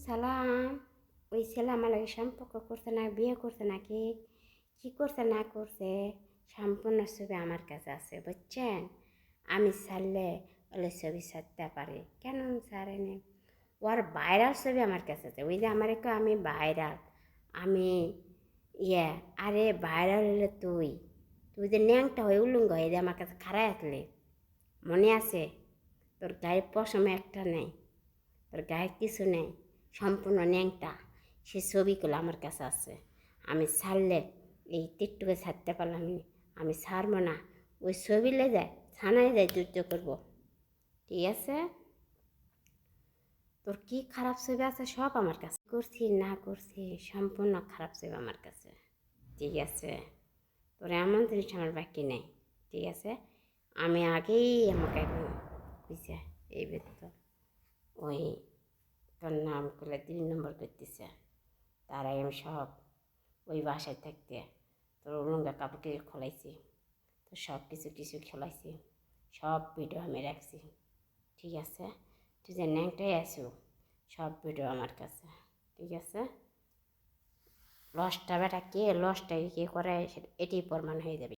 সালাম। ওই ছেলে আমার লাগে সম্পর্ক করছে না, বিয়ে করছে নাকি, কি করছে না করছে, সম্পূর্ণ ছবি আমার কাছে আছে, বুঝছেন? আমি ছাড়লে ওলে ছবি ছাড়তে পারি, কেন ছাড়েনি? ওর ভাইরাল ছবি আমার কাছে আছে। ওই যে আমার একটু আমি ভাইরাল, আমি ইয়ে, আরে ভাইরাল হলে তুই তুই যে ন্যাংটা হয়ে উলুঙ্গ হয়ে যে আমার কাছে খাড়াই আসলে, মনে আছে? তোর গায়ে পশম একটা নেই, তোর গায়ে কিছু নেই, সম্পূর্ণ ন্যাংটা। সে ছবিগুলো আমার কাছে আছে। আমি ছাড়লে এই টিকটকে ছাড়তে পারলাম না, আমি ছাড়বো না। ওই ছবি লে যায় থানায় যায় যুদ্ধ করবো, ঠিক আছে? তোর কি খারাপ ছবি আছে সব আমার কাছে, করছি না করছি সম্পূর্ণ খারাপ ছবি আমার কাছে, ঠিক আছে? তোর এমন জিনিস আমার বাকি নেই, ঠিক আছে? আমি আগেই আমাকে বুঝছে এই বেতন ওই তোর নাম করলে 2 নম্বর করতেছে, তার আগে আমি সব ওই বাসায় থাকতে তোর উলঙ্গা কাপড় কিছু খোলাইছি, তো সব কিছু খোলাইছি, সব ভিডিও আমি রাখছি, ঠিক আছে? তুই যে ন্যাংটাই আসু, সব ভিডিও আমার কাছে, ঠিক আছে? লসটা বেটা কে লসটা কে করে এটি প্রমাণ হয়ে যাবে।